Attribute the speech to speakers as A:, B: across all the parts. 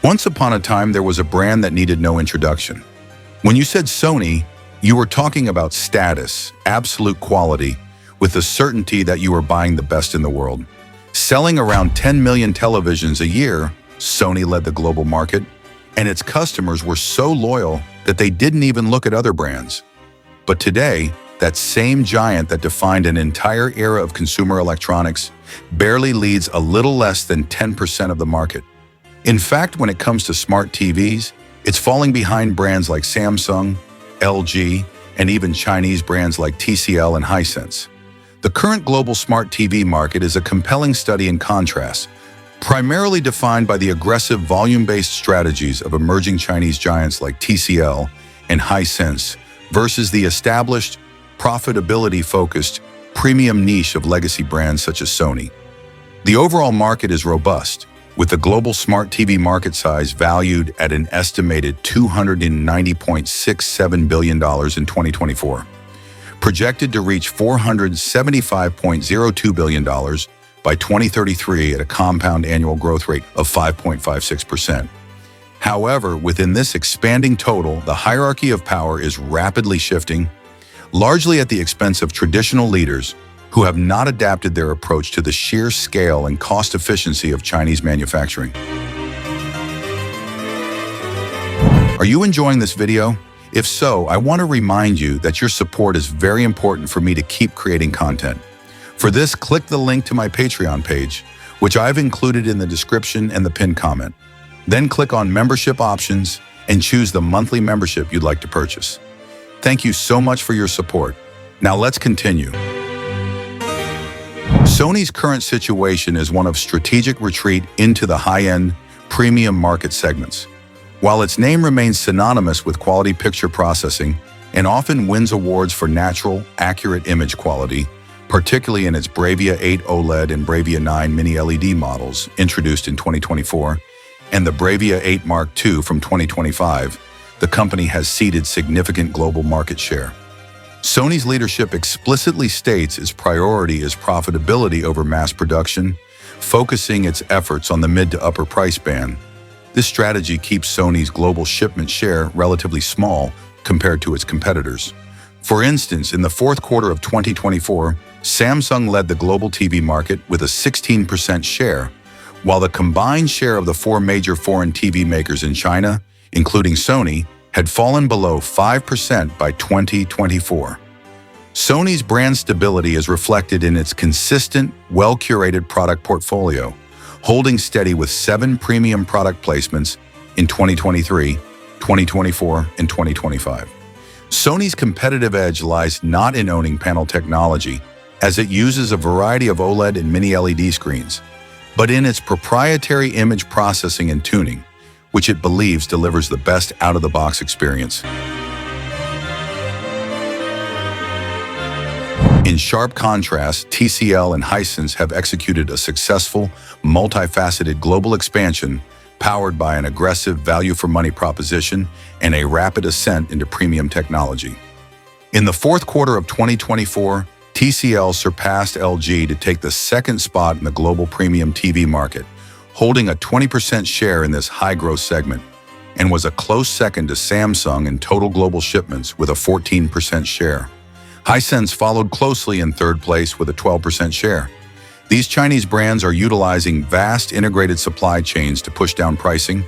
A: Once upon a time, there was a brand that needed no introduction. When you said Sony, you were talking about status, absolute quality, with the certainty that you were buying the best in the world. Selling around 10 million televisions a year, Sony led the global market, and its customers were so loyal that they didn't even look at other brands. But today, that same giant that defined an entire era of consumer electronics barely leads a little less than 10% of the market. In fact, when it comes to smart TVs, it's falling behind brands like Samsung, LG, and even Chinese brands like TCL and HISENSE. The current global smart TV market is a compelling study in contrast, primarily defined by the aggressive volume-based strategies of emerging Chinese giants like TCL and HISENSE versus the established, profitability-focused, premium niche of legacy brands such as Sony. The overall market is robust, with the global smart TV market size valued at an estimated $290.67 billion in 2024, projected to reach $475.02 billion by 2033 at a compound annual growth rate of 5.56%. However, within this expanding total, the hierarchy of power is rapidly shifting, largely at the expense of traditional leaders who have not adapted their approach to the sheer scale and cost efficiency of Chinese manufacturing. Are you enjoying this video? If so, I want to remind you that your support is very important for me to keep creating content. For this, click the link to my Patreon page, which I've included in the description and the pinned comment. Then click on membership options and choose the monthly membership you'd like to purchase. Thank you so much for your support. Now let's continue. Sony's current situation is one of strategic retreat into the high-end, premium market segments. While its name remains synonymous with quality picture processing and often wins awards for natural, accurate image quality, particularly in its Bravia 8 OLED and Bravia 9 mini-LED models introduced in 2024, and the Bravia 8 Mark II from 2025, the company has ceded significant global market share. Sony's leadership explicitly states its priority is profitability over mass production, focusing its efforts on the mid to upper price band. This strategy keeps Sony's global shipment share relatively small compared to its competitors. For instance, in the fourth quarter of 2024, Samsung led the global TV market with a 16% share, while the combined share of the four major foreign TV makers in China, including Sony, had fallen below 5% by 2024. Sony's brand stability is reflected in its consistent, well-curated product portfolio, holding steady with 7 premium product placements in 2023, 2024, and 2025. Sony's competitive edge lies not in owning panel technology, as it uses a variety of OLED and mini-LED screens, but in its proprietary image processing and tuning, which it believes delivers the best out-of-the-box experience. In sharp contrast, TCL and HISENSE have executed a successful, multifaceted global expansion powered by an aggressive value-for-money proposition and a rapid ascent into premium technology. In the fourth quarter of 2024, TCL surpassed LG to take the second spot in the global premium TV market, holding a 20% share in this high-growth segment, and was a close second to Samsung in total global shipments with a 14% share. HISENSE followed closely in third place with a 12% share. These Chinese brands are utilizing vast integrated supply chains to push down pricing,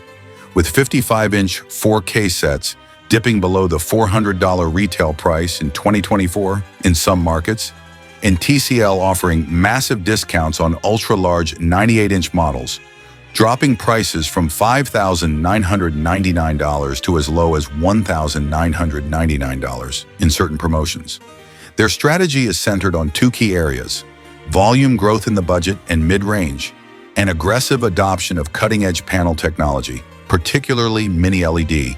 A: with 55-inch 4K sets dipping below the $400 retail price in 2024 in some markets, and TCL offering massive discounts on ultra-large 98-inch models, dropping prices from $5,999 to as low as $1,999 in certain promotions. Their strategy is centered on 2 key areas: volume growth in the budget and mid-range, and aggressive adoption of cutting-edge panel technology, particularly mini-LED,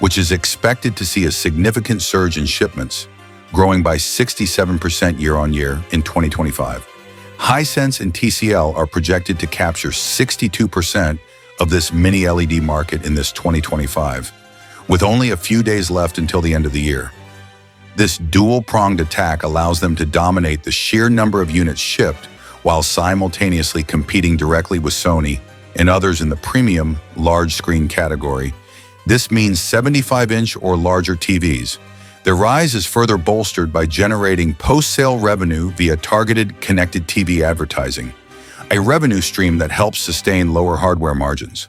A: which is expected to see a significant surge in shipments, growing by 67% year-on-year in 2025. HISENSE and TCL are projected to capture 62% of this mini-LED market in this 2025, with only a few days left until the end of the year. This dual-pronged attack allows them to dominate the sheer number of units shipped while simultaneously competing directly with Sony and others in the premium large screen category. This means 75-inch or larger TVs. Their rise is further bolstered by generating post-sale revenue via targeted connected TV advertising, a revenue stream that helps sustain lower hardware margins.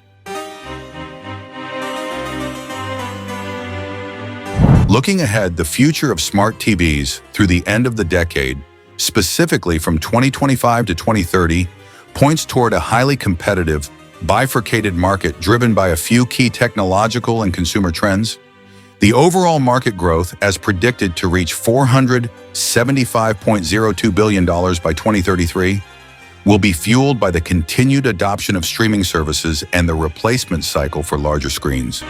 A: Looking ahead, the future of smart TVs through the end of the decade, specifically from 2025 to 2030, points toward a highly competitive, bifurcated market driven by a few key technological and consumer trends. The overall market growth, as predicted to reach $475.02 billion by 2033, will be fueled by the continued adoption of streaming services and the replacement cycle for larger screens.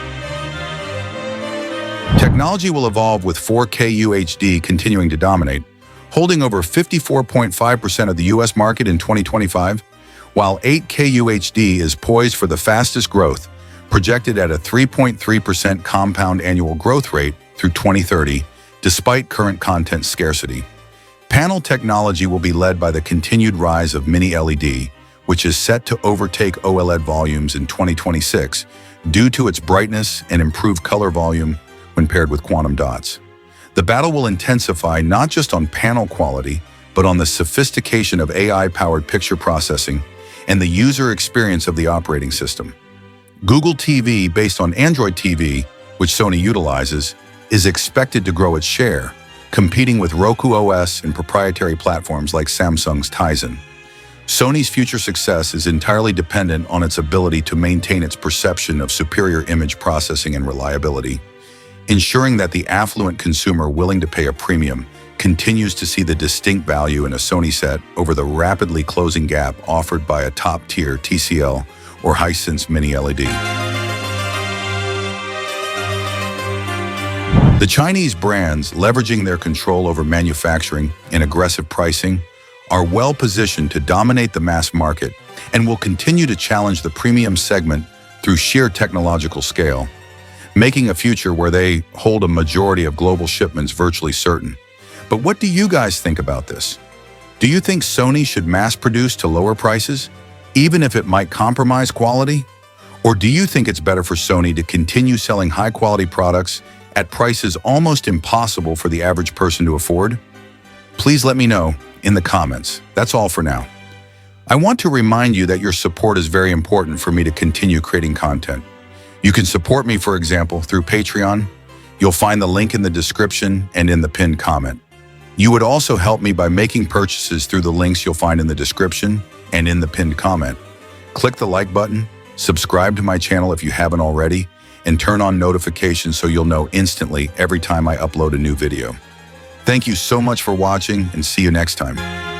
A: Technology will evolve with 4K UHD continuing to dominate, holding over 54.5% of the US market in 2025, while 8K UHD is poised for the fastest growth, projected at a 3.3% compound annual growth rate through 2030, despite current content scarcity. Panel technology will be led by the continued rise of Mini LED, which is set to overtake OLED volumes in 2026 due to its brightness and improved color volume when paired with quantum dots. The battle will intensify not just on panel quality, but on the sophistication of AI-powered picture processing and the user experience of the operating system. Google TV, based on Android TV, which Sony utilizes, is expected to grow its share, competing with Roku OS and proprietary platforms like Samsung's Tizen. Sony's future success is entirely dependent on its ability to maintain its perception of superior image processing and reliability, ensuring that the affluent consumer willing to pay a premium continues to see the distinct value in a Sony set over the rapidly closing gap offered by a top-tier TCL or HISENSE Mini LED. The Chinese brands, leveraging their control over manufacturing and aggressive pricing, are well positioned to dominate the mass market and will continue to challenge the premium segment through sheer technological scale, making a future where they hold a majority of global shipments virtually certain. But what do you guys think about this? Do you think Sony should mass produce to lower prices, even if it might compromise quality? Or do you think it's better for Sony to continue selling high-quality products at prices almost impossible for the average person to afford? Please let me know in the comments. That's all for now. I want to remind you that your support is very important for me to continue creating content. You can support me, for example, through Patreon. You'll find the link in the description and in the pinned comment. You would also help me by making purchases through the links you'll find in the description and in the pinned comment. Click the like button, subscribe to my channel if you haven't already, and turn on notifications so you'll know instantly every time I upload a new video. Thank you so much for watching, and see you next time.